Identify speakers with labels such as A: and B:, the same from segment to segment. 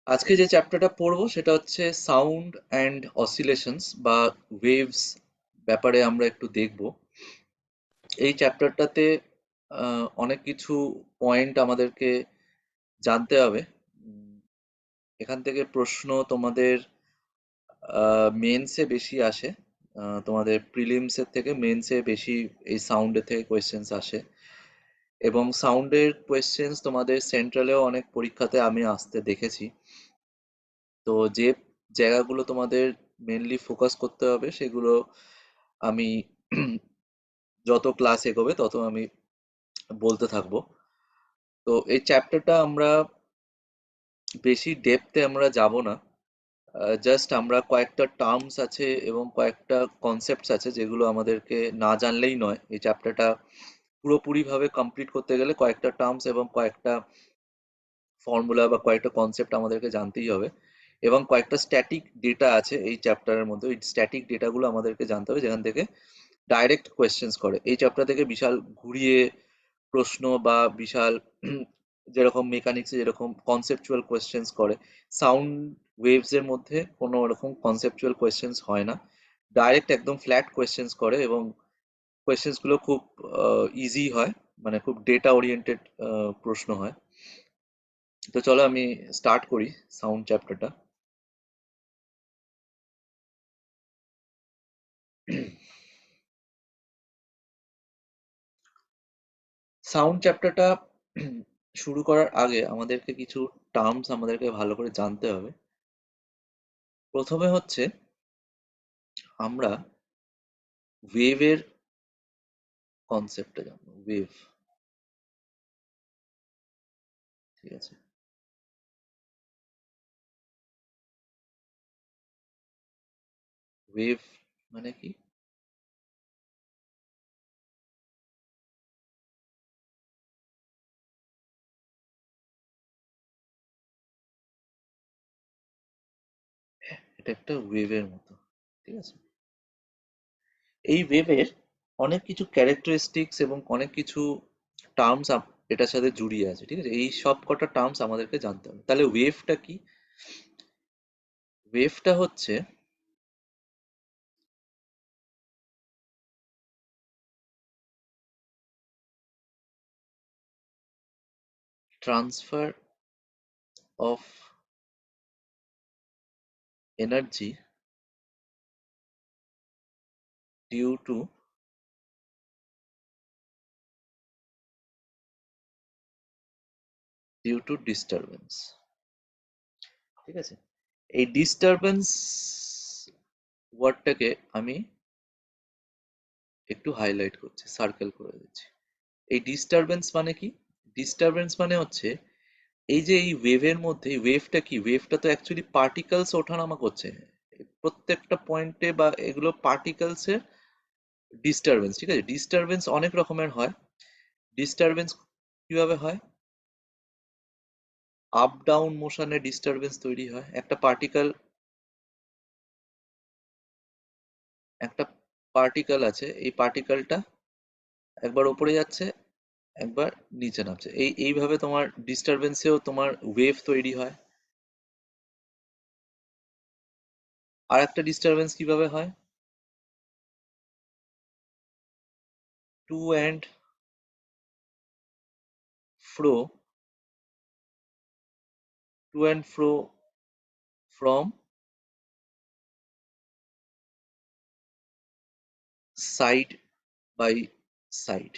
A: আজকে যে চ্যাপ্টারটা পড়বো সেটা হচ্ছে সাউন্ড অ্যান্ড অসিলেশনস বা ওয়েভস ব্যাপারে আমরা একটু দেখব। এই চ্যাপ্টারটাতে অনেক কিছু পয়েন্ট আমাদেরকে জানতে হবে। উম, এখান থেকে প্রশ্ন তোমাদের মেন্সে বেশি আসে। তোমাদের প্রিলিমসের থেকে মেন্সে বেশি এই সাউন্ডের থেকে কোয়েশ্চেন্স আসে, এবং সাউন্ডের কোয়েশ্চেন্স তোমাদের সেন্ট্রালেও অনেক পরীক্ষাতে আমি আসতে দেখেছি। তো যে জায়গাগুলো তোমাদের মেনলি ফোকাস করতে হবে সেগুলো আমি যত ক্লাস এগোবে তত আমি বলতে থাকবো। তো এই চ্যাপ্টারটা আমরা বেশি ডেপথে আমরা যাব না। জাস্ট আমরা কয়েকটা টার্মস আছে এবং কয়েকটা কনসেপ্টস আছে যেগুলো আমাদেরকে না জানলেই নয়। এই চ্যাপ্টারটা পুরোপুরিভাবে কমপ্লিট করতে গেলে কয়েকটা টার্মস এবং কয়েকটা ফর্মুলা বা কয়েকটা কনসেপ্ট আমাদেরকে জানতেই হবে, এবং কয়েকটা স্ট্যাটিক ডেটা আছে এই চ্যাপ্টারের মধ্যে। ওই স্ট্যাটিক ডেটাগুলো আমাদেরকে জানতে হবে যেখান থেকে ডাইরেক্ট কোয়েশ্চেন্স করে। এই চ্যাপ্টার থেকে বিশাল ঘুরিয়ে প্রশ্ন বা বিশাল যেরকম মেকানিক্সে যেরকম কনসেপচুয়াল কোয়েশ্চেন্স করে, সাউন্ড ওয়েভস এর মধ্যে কোনো রকম কনসেপচুয়াল কোয়েশ্চেন্স হয় না। ডাইরেক্ট একদম ফ্ল্যাট কোয়েশ্চেন্স করে, এবং কোয়েশ্চেন্স গুলো খুব ইজি হয়, মানে খুব ডেটা ওরিয়েন্টেড প্রশ্ন হয়। তো চলো আমি স্টার্ট করি সাউন্ড চ্যাপ্টারটা। সাউন্ড চ্যাপ্টারটা শুরু করার আগে আমাদেরকে কিছু টার্মস আমাদেরকে ভালো করে জানতে হবে। প্রথমে হচ্ছে আমরা ওয়েভের কনসেপ্টটা জানবো। ওয়েভ, ঠিক আছে? ওয়েভ মানে কি? এটা একটা ওয়েভের মতো, ঠিক আছে? এই ওয়েভের অনেক কিছু ক্যারেক্টারিস্টিক্স এবং অনেক কিছু টার্মস এটার সাথে জড়িয়ে আছে, ঠিক আছে? এই সব কটা টার্মস আমাদেরকে জানতে হবে। তাহলে ওয়েভটা কি? ওয়েভটা হচ্ছে transfer of energy due to disturbance, ঠিক আছে? এই ডিস্টারবেন্স ওয়ার্ডটাকে আমি একটু হাইলাইট করছি, সার্কেল করে দিচ্ছি। এই ডিস্টারবেন্স মানে কি? ডিস্টারবেন্স মানে হচ্ছে এই যে এই ওয়েভের মধ্যে, ওয়েভটা কি? ওয়েভটা তো অ্যাকচুয়ালি পার্টিকেলস ওঠানামা করছে প্রত্যেকটা পয়েন্টে, বা এগুলো পার্টিকেলস এর ডিস্টারবেন্স, ঠিক আছে? ডিস্টারবেন্স অনেক রকমের হয়। ডিস্টারবেন্স কিভাবে হয়? আপ ডাউন মোশনে ডিস্টারবেন্স তৈরি হয়। একটা পার্টিকেল আছে, এই পার্টিকেলটা একবার উপরে যাচ্ছে, একবার নিচে নামছে, এইভাবে তোমার ডিস্টারবেন্সেও তোমার ওয়েভ তৈরি হয়। আর একটা ডিস্টারবেন্স কিভাবে হয়? To and fro, to and fro from side by side,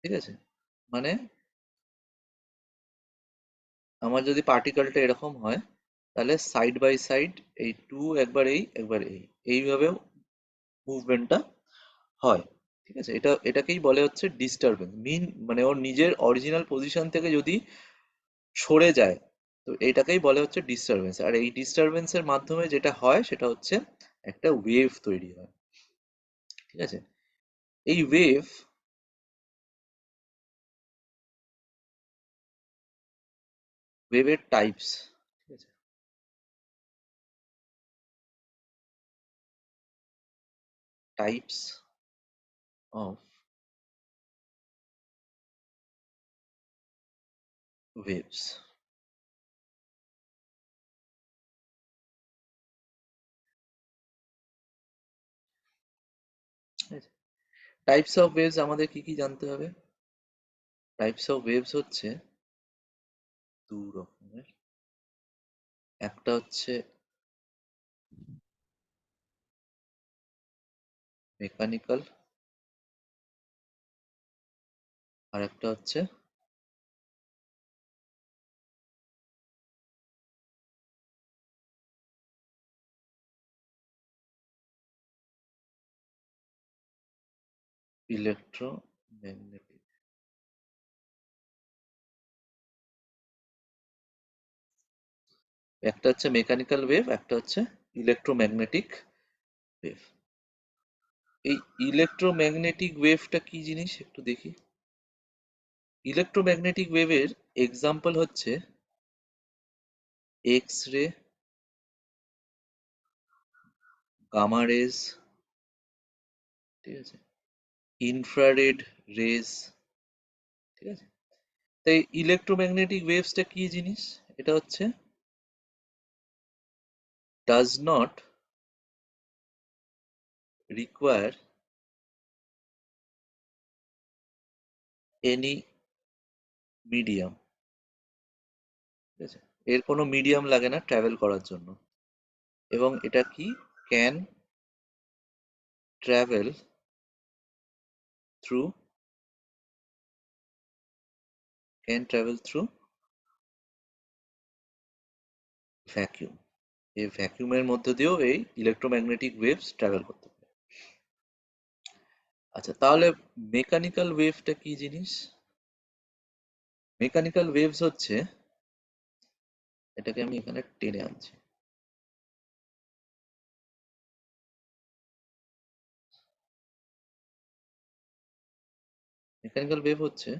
A: ঠিক আছে? মানে আমার যদি পার্টিকেলটা এরকম হয়, তাহলে সাইড বাই সাইড এই টু, একবার এই একবার এইভাবেও মুভমেন্টটা হয়, ঠিক আছে? এটাকেই বলে হচ্ছে ডিস্টারবেন্স। মানে ওর নিজের অরিজিনাল পজিশন থেকে যদি সরে যায়, তো এটাকেই বলে হচ্ছে ডিস্টারবেন্স। আর এই ডিস্টারবেন্সের মাধ্যমে যেটা হয় সেটা হচ্ছে একটা ওয়েভ তৈরি হয়, ঠিক আছে? এই ওয়েভের টাইপস, ঠিক আছে? Types of waves, types of waves আমাদের কি কি জানতে হবে? টাইপস অফ ওয়েভস হচ্ছে দু রকমের। একটা হচ্ছে মেকানিক্যাল, আর একটা হচ্ছে ইলেকট্রোম্যাগনেটিক। একটা হচ্ছে মেকানিক্যাল ওয়েভ, একটা হচ্ছে ইলেকট্রোম্যাগনেটিক ওয়েভ। এই ইলেকট্রোম্যাগনেটিক ওয়েভটা কি জিনিস একটু দেখি। ইলেকট্রোম্যাগনেটিক ওয়েভের এক্সাম্পল হচ্ছে এক্স রে, গামা রেজ, ঠিক আছে, ইনফ্রারেড রেজ, ঠিক আছে। তাই ইলেকট্রোম্যাগনেটিক ওয়েভসটা কি জিনিস? এটা হচ্ছে does not require any medium, ঠিক আছে, এর কোনো মিডিয়াম লাগে না ট্রাভেল করার জন্য। এবং এটা কি can travel through, can travel through vacuum. এই ভ্যাকিউমের মধ্যে দিয়েও এই ইলেকট্রোম্যাগনেটিক ওয়েভস ট্রাভেল করতে পারে। আচ্ছা, তাহলে মেকানিক্যাল ওয়েভটা কি জিনিস? মেকানিক্যাল ওয়েভস হচ্ছে, এটাকে আমি এখানে টেনে আনছি। মেকানিক্যাল ওয়েভ হচ্ছে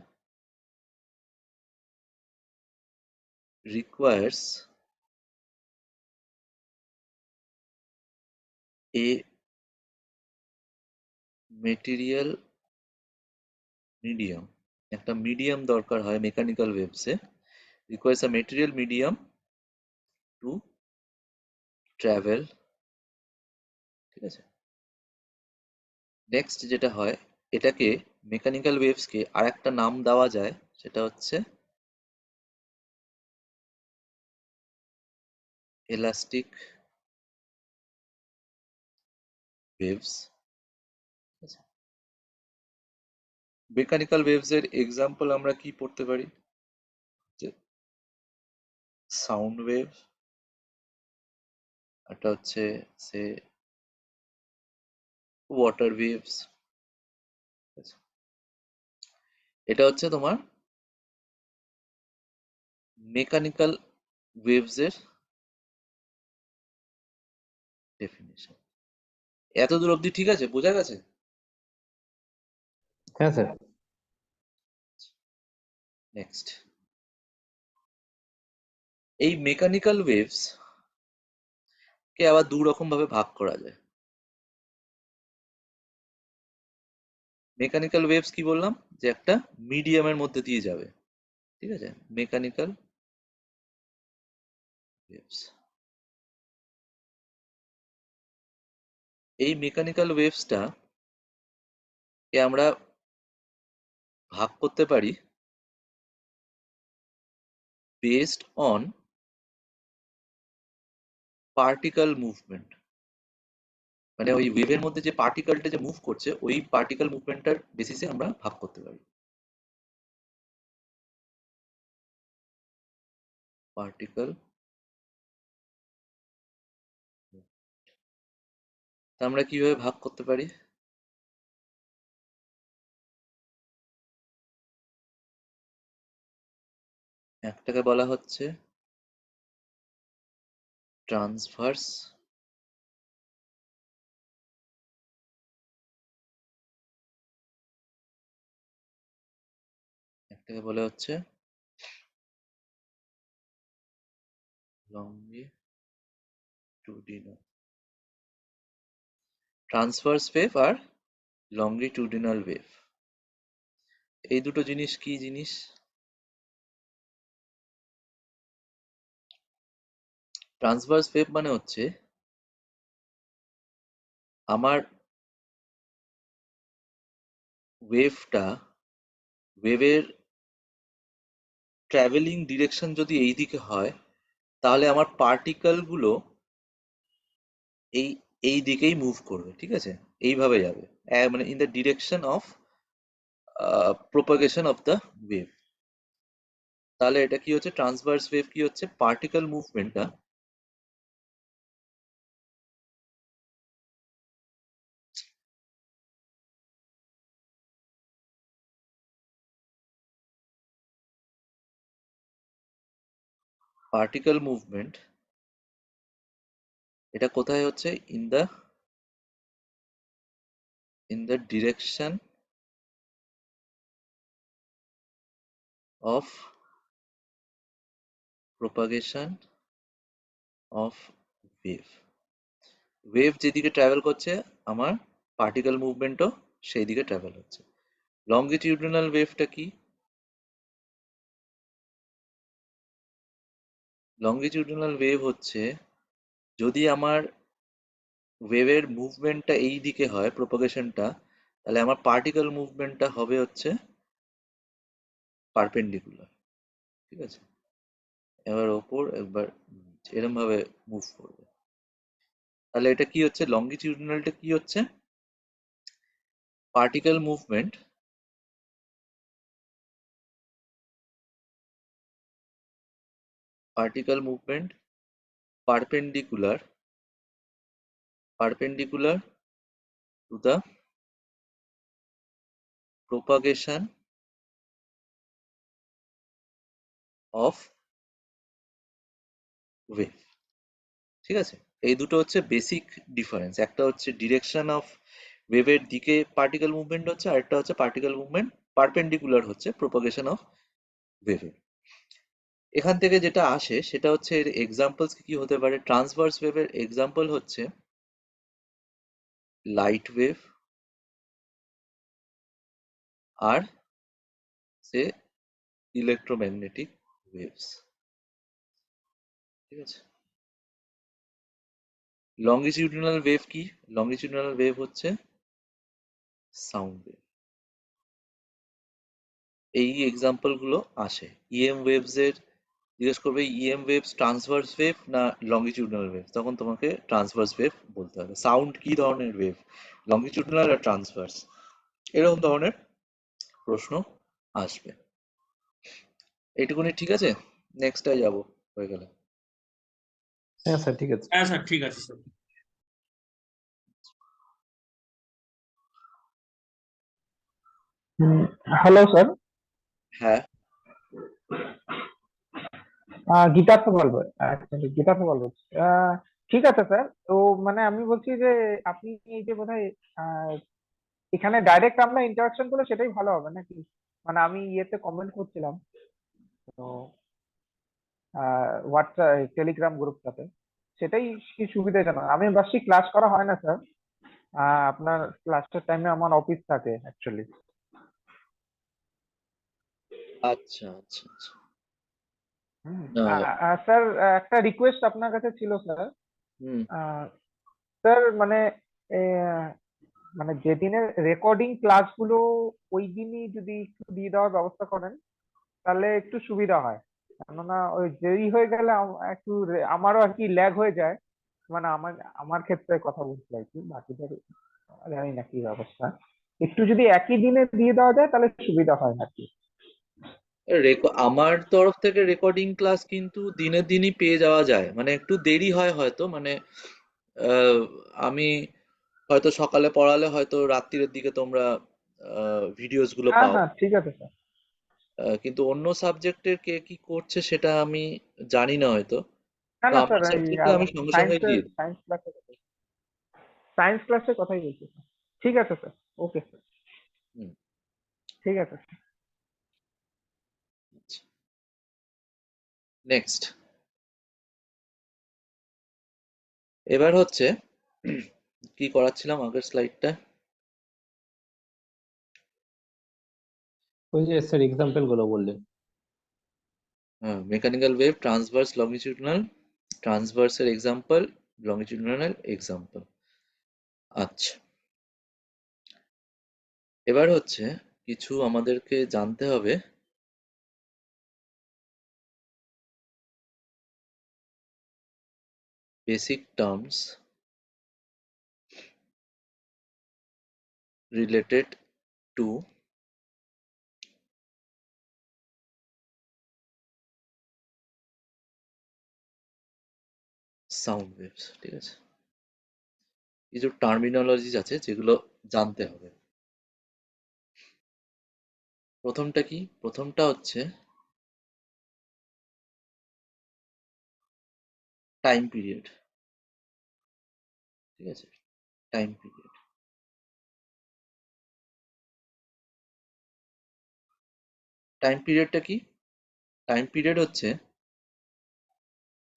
A: requires a material medium। একটা মিডিয়াম দরকার হয় mechanical ওয়েভসে। requires a material medium to travel, ঠিক আছে। নেক্সট যেটা হয়, এটাকে মেকানিক্যাল ওয়েভসকে আর একটা নাম দেওয়া যায়, সেটা হচ্ছে elastic waves। মেকানিক্যাল ওয়েভস এর এক্সাম্পল আমরা কি পড়তে পারি? যে সাউন্ড ওয়েভ, একটা হচ্ছে সে ওয়াটার ওয়েভস। এটা হচ্ছে তোমার মেকানিক্যাল ওয়েভস এর ডেফিনিশন। এত দূর অবধি ঠিক আছে, বোঝা গেছে?
B: হ্যাঁ স্যার।
A: নেক্সট, এই মেকানিক্যাল ওয়েভস কে আবার দু রকম ভাবে ভাগ করা যায়। মেকানিক্যাল ওয়েভস কি বললাম, যে একটা মিডিয়ামের মধ্যে দিয়ে যাবে, ঠিক আছে, মেকানিক্যাল ওয়েভস। এই মেকানিক্যাল ওয়েভসটা কে আমরা ভাগ করতে পারি বেসড অন পার্টিকেল মুভমেন্ট। মানে ওই ওয়েভের মধ্যে যে পার্টিকেলটা যে মুভ করছে, ওই পার্টিকেল মুভমেন্টটার বেসিসে আমরা ভাগ করতে পারি। পার্টিকেল, আমরা কিভাবে ভাগ করতে পারি? একটাকে বলা হচ্ছে ট্রান্সভার্স, একটাকে বলা হচ্ছে লংগিটুডিনাল। ট্রান্সভার্স ওয়েভ আর লংগিটুডিনাল ওয়েভ, এই দুটো জিনিস কি জিনিস? ট্রান্সভার্স ওয়েভ মানে হচ্ছে আমার ওয়েভের ট্রাভেলিং ডিরেকশন যদি এই দিকে হয়, তাহলে আমার পার্টিকেল গুলো এই এই দিকেই মুভ করবে, ঠিক আছে? এইভাবে যাবে, মানে in the direction of propagation of the wave. তাহলে এটা কি হচ্ছে, ট্রান্সভার্স ওয়েভ কি হচ্ছে, পার্টিকেল মুভমেন্টটা পার্টিকেল মুভমেন্ট এটা কোথায় হচ্ছে, in the direction of propagation of wave. Wave যেদিকে ট্রাভেল করছে, আমার পার্টিকেল মুভমেন্টও সেই দিকে ট্রাভেল হচ্ছে। লঙ্গিটিউডিনাল ওয়েভটা কি? লঙ্গিটিউডিনাল ওয়েভ হচ্ছে, যদি আমার ওয়েভের মুভমেন্টটা এই দিকে হয়, প্রোপাগেশনটা, তাহলে আমার পার্টিকেল মুভমেন্টটা হবে হচ্ছে পারপেন্ডিকুলার, ঠিক আছে? এবার ওপর একবার এরম ভাবে মুভ করবে। তাহলে এটা কি হচ্ছে, লঙ্গিটিউডিনালটা কি হচ্ছে, particle movement particle movement perpendicular perpendicular to the propagation of wave, ঠিক আছে? এই দুটো হচ্ছে বেসিক ডিফারেন্স। একটা হচ্ছে ডিরেকশন অফ ওয়েভের দিকে পার্টিকেল মুভমেন্ট হচ্ছে, আর একটা হচ্ছে পার্টিকেল মুভমেন্ট পারপেন্ডিকুলার হচ্ছে প্রোপাগেশন অফ ওয়েভের। এখান থেকে যেটা আসে সেটা হচ্ছে, এর এক্সাম্পলস কি কি হতে পারে। ট্রান্সভার্স ওয়েভের এক্সাম্পল হচ্ছে লাইট ওয়েভ আর সে ইলেকট্রোম্যাগনেটিক ওয়েভস, ঠিক আছে? লঙ্গিটিউডিনাল ওয়েভ কি? লঙ্গিটিউডিনাল ওয়েভ হচ্ছে সাউন্ড ওয়েভ। এই এক্সাম্পল গুলো আসে। ইএম ওয়েভস এর জিজ্ঞেস করবে, ইএম ওয়েভস ট্রান্সভার্স ওয়েভ না লঙ্গিটিউডিনাল ওয়েভ, তখন তোমাকে ট্রান্সভার্স ওয়েভ বলতে হবে। সাউন্ড কি ধরনের ওয়েভ, লঙ্গিটিউডিনাল আর ট্রান্সভার্স, এরকম ধরনের প্রশ্ন আসবে। এইটুকুনি ঠিক আছে, নেক্সটটায় যাব হয়ে গেলে।
B: হ্যাঁ স্যার, ঠিক আছে।
C: হ্যাঁ স্যার, ঠিক আছে স্যার।
B: হ্যালো স্যার,
A: হ্যাঁ,
B: গীতার্থ বলবো। আচ্ছা, গীতার্থ বলবো। আহ, ঠিক আছে স্যার। তো মানে আমি বলছি যে আপনি এই যে বোধহয় আহ, এখানে ডাইরেক্ট আমরা ইন্টারাকশন করলে সেটাই ভালো হবে নাকি? মানে আমি ইয়েতে কমেন্ট করছিলাম, তো হোয়াটসঅ্যাপ টেলিগ্রাম গ্রুপটাতে, সেটাই কি সুবিধাজনক। আমি ভাবছি ক্লাস করা হয় না স্যার, আপনার ক্লাসের টাইমে আমার অফিস থাকে অ্যাকচুয়ালি।
A: আচ্ছা আচ্ছা আচ্ছা।
B: হুম।
A: না,
B: স্যার, একটা রিকোয়েস্ট আপনার কাছে ছিল স্যার।
A: হুম,
B: স্যার মানে মানে যেদিনের রেকর্ডিং ক্লাসগুলো ওই দিনই যদি একটু দিয়ে দেওয়ার ব্যবস্থা করেন তাহলে একটু সুবিধা হয়। কেননা ওই দেরি হয়ে গেলে একটু আমারও আর কি ল্যাগ হয়ে যায়। মানে আমার আমার ক্ষেত্রে কথা বলছি আর কি, বাকিদের জানি না কি ব্যবস্থা। একটু যদি একই দিনে দিয়ে দেওয়া যায় তাহলে সুবিধা হয় আর কি।
A: আমার তরফ থেকে রেকর্ডিং ক্লাস কিন্তু দিনের দিনই পেয়ে যাওয়া যায়, মানে একটু দেরি হয় হয়তো, মানে আহ, আমি হয়তো সকালে পড়ালে হয়তো রাত্রির দিকে তোমরা ভিডিওস গুলো
B: হ্যাঁ
A: পাও।
B: হ্যাঁ, ঠিক আছে স্যার।
A: কিন্তু অন্য সাবজেক্টের কে কি করছে সেটা আমি জানি না হয়তো।
B: না
A: তো
B: না
A: আমার
B: স্যার, এই
A: সাবজেক্টে আমি সঙ্গে সঙ্গে
B: সায়েন্সের
A: দিয়ে দিই।
B: সায়েন্স ক্লাসের কথাই বলছি স্যার। ঠিক আছে স্যার। Okay sir.
A: হুম,
B: ঠিক আছে।
A: আচ্ছা, নেক্সট। এবার হচ্ছে কি করাচ্ছিলাম আগের স্লাইডটা?
B: ওই যে স্যার এক্সাম্পল গুলো বললেন।
A: হ্যাঁ, মেকানিক্যাল ওয়েভ, ট্রান্সভার্স, লঙ্গিটিউডিনাল, ট্রান্সভার্সের এক্সাম্পল, লঙ্গিটিউডিনাল এক্সাম্পল। আচ্ছা, এবার হচ্ছে কিছু আমাদেরকে জানতে হবে basic terms related to sound waves. ঠিক আছে, কিছু টার্মিনোলজিস আছে যেগুলো জানতে হবে। প্রথমটা কি? প্রথমটা হচ্ছে টাইম পিরিয়ড। ঠিক আছে, টাইম পিরিয়ড। টাইম পিরিয়ডটা কি? টাইম পিরিয়ড হচ্ছে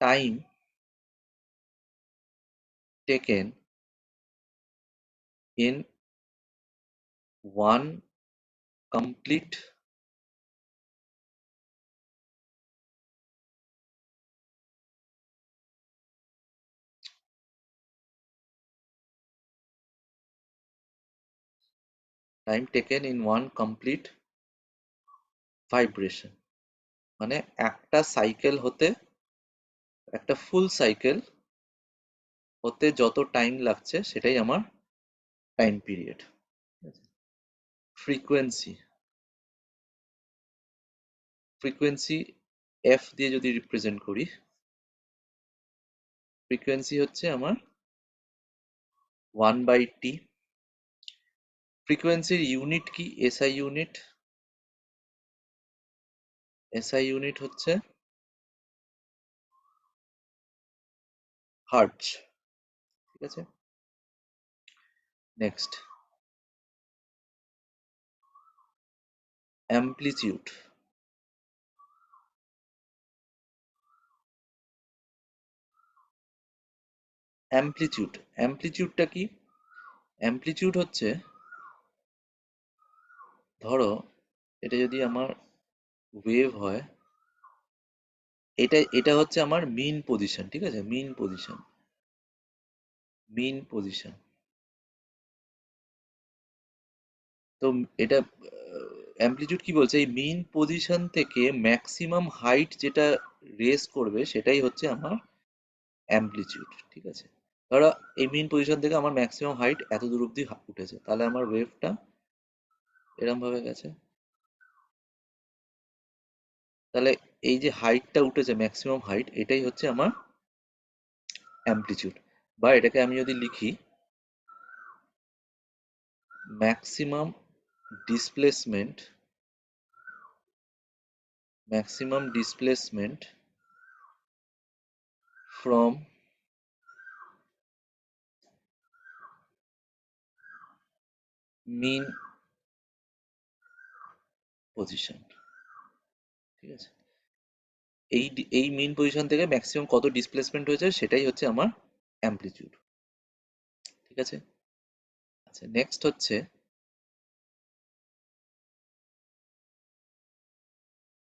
A: time taken in one complete time taken in one complete vibration. মানে একটা সাইকেল হতে, একটা ফুল সাইকেল হতে যত টাইম লাগছে সেটাই আমার time period. Frequency, frequency F দিয়ে যদি রিপ্রেজেন্ট করি, ফ্রিকোয়েন্সি হচ্ছে আমার 1/t। ফ্রিকোয়েন্সির ইউনিট কি? SI unit. এসআই ইউনিট হচ্ছে হার্টজ। ঠিক আছে, নেক্সট অ্যামপ্লিটিউড। অ্যামপ্লিটিউড, অ্যামপ্লিটিউডটা কি? অ্যামপ্লিটিউড হচ্ছে, ধরো এটা যদি আমার ওয়েভ হয়, এটা এটা হচ্ছে আমার মিন পজিশন। ঠিক আছে, মিন পজিশন, মিন পজিশন। তো এটা অ্যামপ্লিটিউড কি বলছে? এই মিন পজিশন থেকে ম্যাক্সিমাম হাইট যেটা রেজ করবে সেটাই হচ্ছে আমার অ্যামপ্লিটিউড। ঠিক আছে, ধরো এই মিন পজিশন থেকে আমার ম্যাক্সিমাম হাইট এত দূর অব্দি উঠেছে, তাহলে আমার ওয়েভটা এরম ভাবে গেছে। তাহলে এই যে হাইটটা উঠেছে, ম্যাক্সিমাম হাইট, এটাই হচ্ছে আমার অ্যামপ্লিটিউড। বা এটাকে আমি যদি লিখি maximum displacement, maximum displacement from mean position. ঠিক আছে, এই মিন পজিশন থেকে ম্যাক্সিমাম কত ডিসপ্লেসমেন্ট হয়েছে সেটাই হচ্ছে আমার অ্যামপ্লিটিউড। ঠিক আছে, আচ্ছা নেক্সট হচ্ছে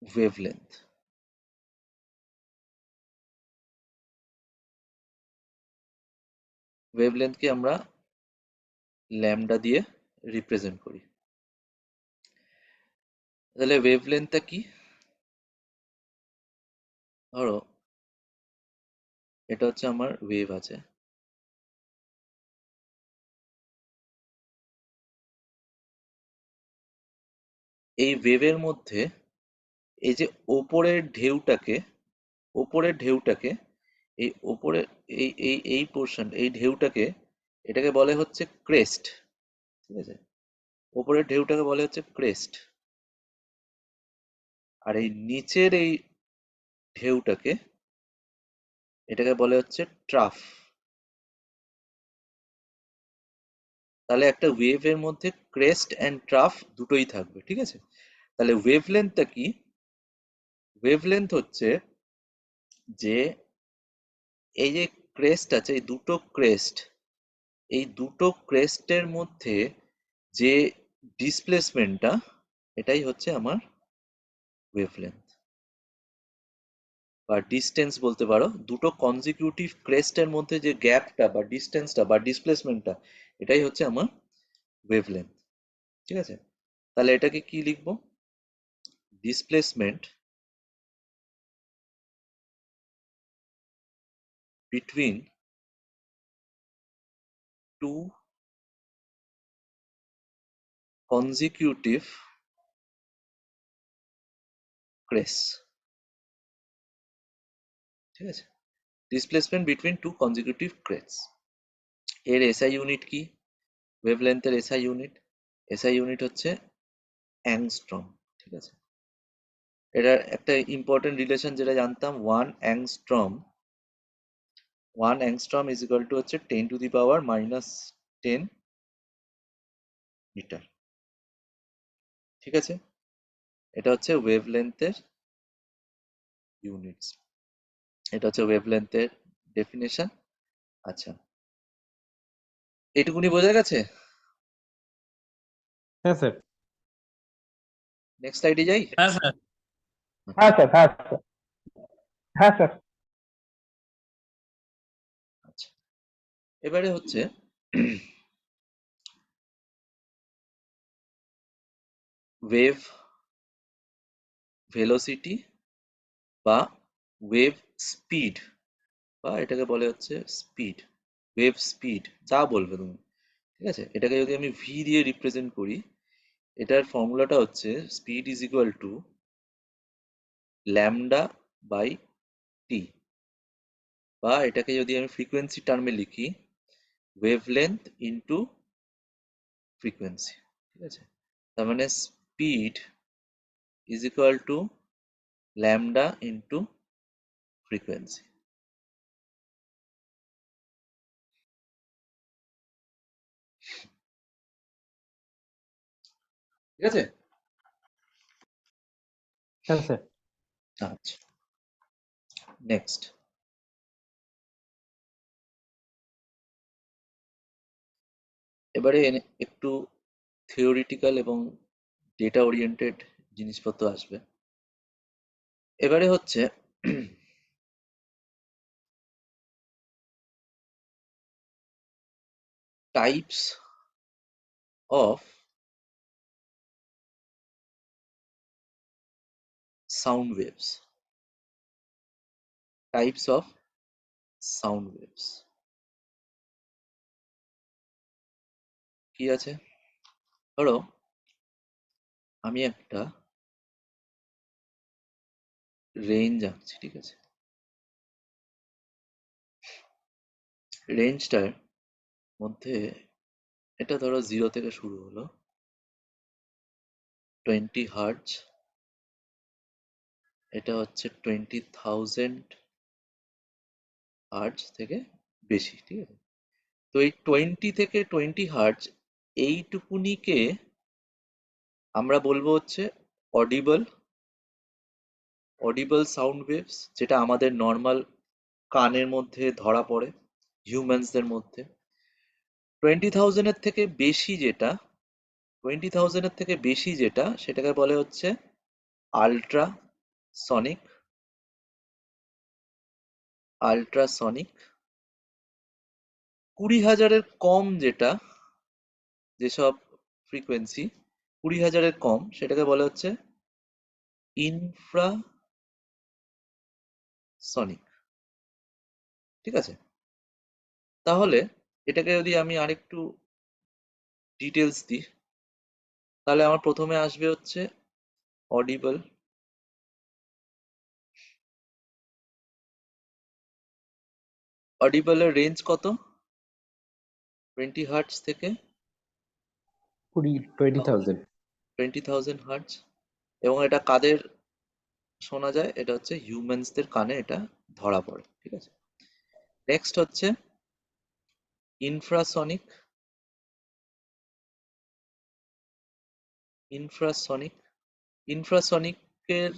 A: ওয়েভলেন্থ। ওয়েভলেন্থকে আমরা ল্যামডা দিয়ে রিপ্রেজেন্ট করি। তাহলে ওয়েভলেন্থটা কি? ধরো এটা হচ্ছে আমার ওয়েভ আছে, এই ওয়েভের মধ্যে এই যে ওপরের ঢেউটাকে, ওপরের ঢেউটাকে, এই ওপরের এই পোর্শন, এই ঢেউটাকে, এটাকে বলে হচ্ছে ক্রেস্ট। ঠিক আছে, ওপরের ঢেউটাকে বলে হচ্ছে ক্রেস্ট। আর এই নিচের এই ঢেউটাকে, এটাকে বলে হচ্ছে ট্রাফ। তাহলে একটা ওয়েভের মধ্যে ক্রেস্ট এন্ড ট্রাফ দুটোই থাকবে। ঠিক আছে, তাহলে ওয়েভলেন্থটা কি? ওয়েভলেন্থ হচ্ছে যে এই যে ক্রেস্ট আছে, এই দুটো ক্রেস্ট, এই দুটো ক্রেস্টের মধ্যে যে ডিসপ্লেসমেন্টটা, এটাই হচ্ছে আমার ওয়েভলেন্থ বা ডিস্টেন্স বলতে পারো। দুটো কনজিকিউটিভ ক্রেস্টের মধ্যে যে গ্যাপটা বা ডিস্টেন্সটা বা ডিসপ্লেসমেন্টটা, এটাই হচ্ছে আমার ওয়েভলেন্থ। ঠিক আছে? তাহলে এটাকে কি লিখবো? Displacement between two consecutive crests. ঠিক আছে? Displacement between two consecutive crests. এর এসআই ইউনিট কি? ওয়েভলেন্থের এসআই ইউনিট, এসআই ইউনিট হচ্ছে অ্যাংস্ট্রম। ঠিক আছে? এটার একটা ইম্পর্টেন্ট রিলেশন যেটা জানতাম, one angstrom is equal to হচ্ছে 10⁻⁻10 মিটার। ঠিক আছে? এটা হচ্ছে ওয়েভলেন্থের ইউনিটস, এটা হচ্ছে ওয়েভলেন্থের ডেফিনেশন। আচ্ছা, এইটুকুনি বোঝা গেছে?
C: হ্যাঁ স্যার।
A: নেক্সট স্লাইডে যাই।
C: হ্যাঁ স্যার।
B: হ্যাঁ স্যার, হ্যাঁ স্যার, হ্যাঁ স্যার।
A: আচ্ছা, এবারে হচ্ছে ওয়েভ ভেলোসিটি বা ওয়েভ স্পিড, বা এটাকে বলে হচ্ছে স্পিড, ওয়েভ স্পিড, যা বলবে তুমি। ঠিক আছে? এটাকে যদি আমি ভি দিয়ে রিপ্রেজেন্ট করি, এটার ফর্মুলাটা হচ্ছে speed is equal to lambda by T, বা এটাকে যদি আমি ফ্রিকোয়েন্সি টার্মে লিখি, ওয়েভলেন্থ ইন্টু ফ্রিকোয়েন্সি। ঠিক আছে? তার মানে speed is equal to lambda into frequency. ঠিক আছে?
C: হ্যাঁ স্যার।
A: আচ্ছা, নেক্সট। এবারে একটু থিওরিটিক্যাল এবং ডেটা ওরিয়েন্টেড জিনিসপত্র আসবে। এবারে হচ্ছে types of sound waves, types of sound waves কি আছে? ধরো আমি একটা রেঞ্জ আঁকছি। ঠিক আছে? রেঞ্জটার মধ্যে এটা ধরো 0 থেকে শুরু হলো, 20 হার্জ, এটা হচ্ছে 20,000 হার্জ থেকে বেশি। ঠিক আছে? তো এই 20 থেকে 20 হার্জ এইটুকুনিকে আমরা বলবো হচ্ছে অডিবল, সাউন্ড ওয়েভস, যেটা আমাদের নর্মাল কানের মধ্যে ধরা পড়ে, হিউম্যানসদের মধ্যে। 20,000-এর থেকে বেশি যেটা, 20,000-এর থেকে বেশি যেটা, সেটাকে বলে হচ্ছে আল্ট্রা সনিক, আল্ট্রাসনিক। 20,000-এর কম যেটা, যেসব ফ্রিকোয়েন্সি 20,000-এর কম, সেটাকে বলে হচ্ছে ইনফ্রাসনিক। ঠিক আছে? তাহলে এটাকে যদি আমি আরেকটু ডিটেলস দিই, তাহলে আমার প্রথমে আসবে হচ্ছে অডিবল। অডিবলের রেঞ্জ কত? 20 হার্টজ থেকে
C: 20,000।
A: 20,000 হার্টজ। এবং এটা কাদের শোনা যায়? এটা হচ্ছে হিউম্যানসদের কানে এটা ধরা পড়ে। ঠিক আছে? নেক্সট হচ্ছে ইনফ্রাসনিক। ইনফ্রাসনিক ইনফ্রাসনিকের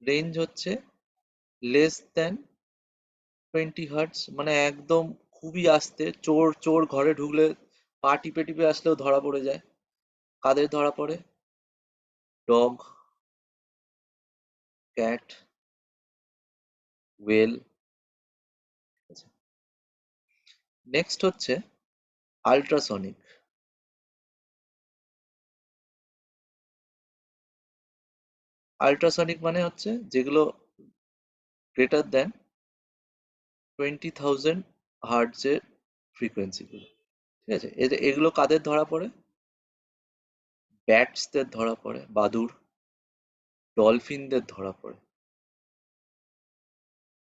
A: রেঞ্জ হচ্ছে লেস দ্যান 20 হার্টজ, মানে একদম খুবই আস্তে, চোর চোর ঘরে ঢুকলে পা টিপে টিপে আসলেও ধরা পড়ে যায়। কাদের ধরা পড়ে? Dog, cat, well. নেক্সট হচ্ছে আল্ট্রাসনিক। আল্ট্রাসনিক মানে হচ্ছে যেগুলো গ্রেটার দ্যান 20,000 হার্টজের ফ্রিকোয়েন্সিগুলো। ঠিক আছে, এগুলো কাদের ধরা পড়ে? ব্যাটসদের ধরা পড়ে, বাদুড়, ডলফিনদের ধরা পড়ে।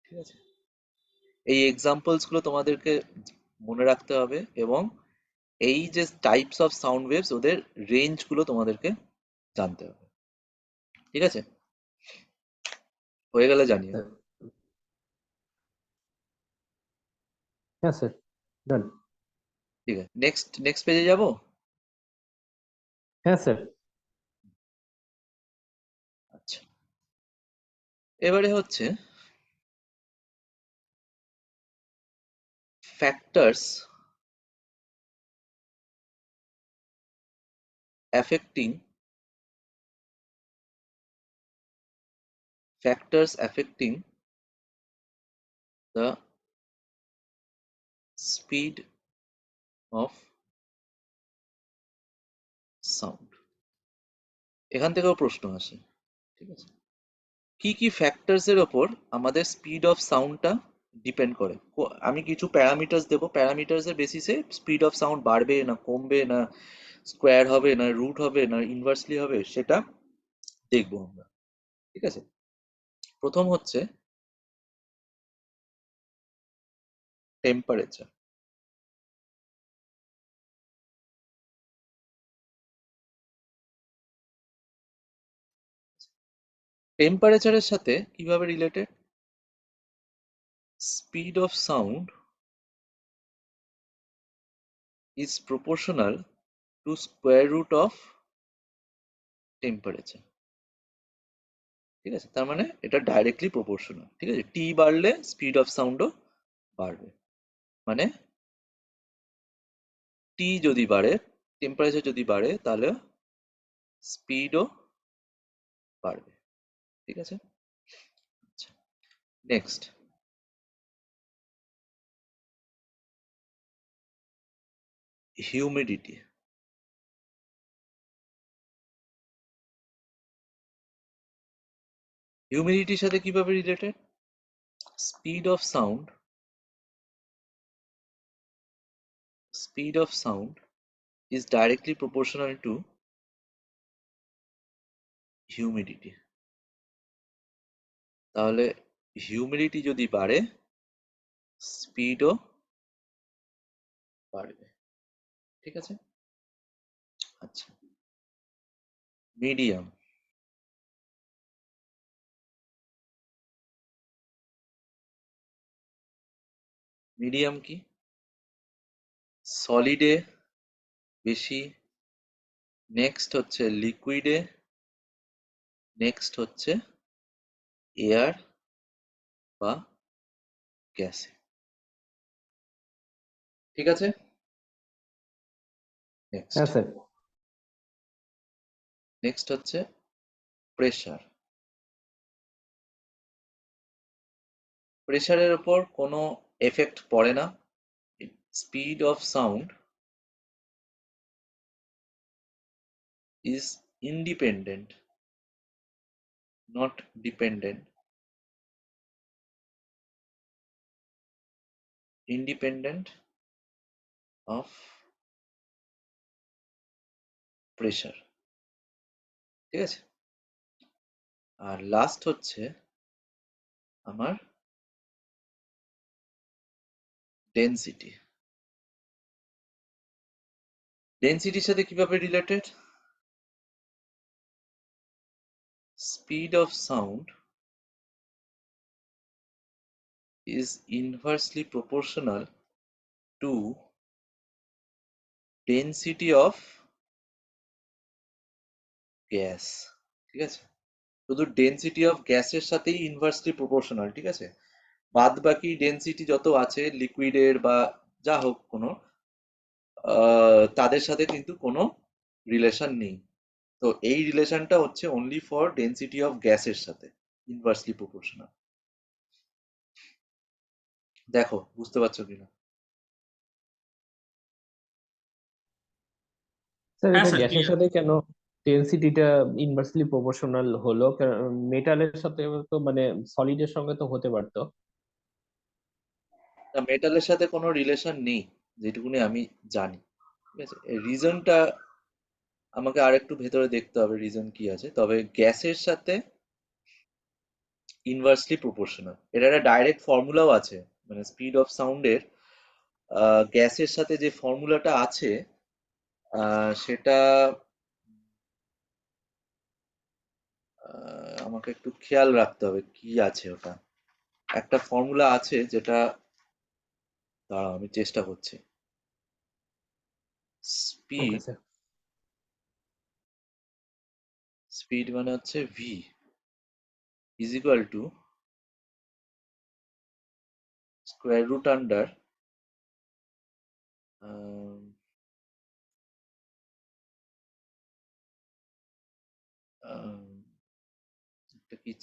A: ঠিক আছে, এই এক্সাম্পলস গুলো তোমাদেরকে মনে রাখতে হবে, এবং এই যে টাইপস অফ সাউন্ড ওয়েভস, ওদের রেঞ্জ গুলো তোমাদেরকে জানতে হবে। ঠিক আছে, হয়ে গেলে জানিও।
C: স্যার। হ্যাঁ স্যার, ডান।
A: ঠিক আছে, নেক্সট নেক্সট পেজে যাব।
C: হ্যাঁ স্যার।
A: আচ্ছা, এবারে হচ্ছে factors affecting the speed of sound। এখান থেকেও প্রশ্ন আসে। ঠিক আছে, কি কি ফ্যাক্টরস এর ওপর আমাদের স্পিড অফ সাউন্ডটা ডিপেন্ড করে? আমি কিছু প্যারামিটার্স দেবো, প্যারামিটার্স এর বেসিসে স্পিড অফ সাউন্ড বাড়বে না কমবে, না স্কোয়ার হবে না রুট হবে না ইনভার্সলি হবে, সেটা দেখবো আমরা। ঠিক আছে, প্রথম হচ্ছে টেম্পারেচার। টেম্পারেচারের সাথে কিভাবে রিলেটেড? Speed of sound is proportional to square root of temperature. ঠিক আছে, তার মানে এটা ডাইরেক্টলি প্রপোর্শনাল। ঠিক আছে, টি বাড়লে স্পিড অফ সাউন্ডও বাড়বে। মানে টি যদি বাড়ে, টেম্পারেচার যদি বাড়ে, তাহলে স্পিডও বাড়বে। ঠিক আছে, আচ্ছা, নেক্সট হিউমিডিটি। হিউমিডিটির সাথে কিভাবে রিলেটেড? Speed of sound is directly proportional to humidity। তাহলে হিউমিডিটি যদি বাড়ে, স্পিডও বাড়বে। ঠিক আছে, আচ্ছা, মিডিয়াম। মিডিয়াম কি? সলিডে বেশি, নেক্সট হচ্ছে লিকুইডে, নেক্সট হচ্ছে এয়ার বা গ্যাসে। ঠিক আছে, নেক্সট
C: হ্যাঁ স্যার।
A: নেক্সট হচ্ছে প্রেসার। প্রেসারের উপর কোনো এফেক্ট পড়ে না। Speed of sound is independent, not dependent, independent of pressure। ঠিক আছে, আর লাস্ট হচ্ছে আমার ডেনসিটি। ডেনসিটির সাথে কিভাবে রিলেটেড? Speed of sound is inversely proportional to density of gas। ঠিক আছে, শুধু ডেনসিটি অফ গ্যাসের সাথেই ইনভার্সলি প্রপোর্শনাল। ঠিক আছে, বাদ বাকি ডেনসিটি যত আছে লিকুইডের বা যা হোক কোনো, তাদের সাথে কিন্তু কোনো রিলেশন নেই। তো এই রিলেশনটা হচ্ছে অনলি ফর ডেনসিটি অফ গ্যাসের সাথে ইনভার্সলি প্রপোর্শনাল। দেখো বুঝতে পারছো কিনা?
C: স্যার
D: হ্যাঁ
C: এটা
D: স্যার,
C: গ্যাসের
D: ক্লিয়ার।
C: সাথে কেন ডেন্সিটিটা ইনভার্সলি প্রপোর্শনাল হলো, মেটালের সাথে তো মানে সলিডের সঙ্গে তো হতে পারতো।
A: না, মেটালের সাথে কোনো রিলেশন নেই, যেটুকুনি আমি জানি। ঠিক আছে, রিজনটা আমাকে আরেকটু ভেতরে দেখতে হবে রিজন কি আছে, তবে গ্যাসের সাথে ইনভার্সলি প্রপোর্শনাল, এটা একটা ডাইরেক্ট ফর্মুলাও আছে, মানে স্পিড অফ সাউন্ডের গ্যাসের সাথে যে ফর্মুলাটা আছে সেটা আমাকে একটু খেয়াল রাখতে হবে কি আছে ওটা। একটা ফর্মুলা আছে যেটা, দাঁড়াও আমি চেষ্টা করছি।
C: ওকে
A: স্পিড,
C: স্যার।
A: স্পিড মানে হচ্ছে V is equal to square root under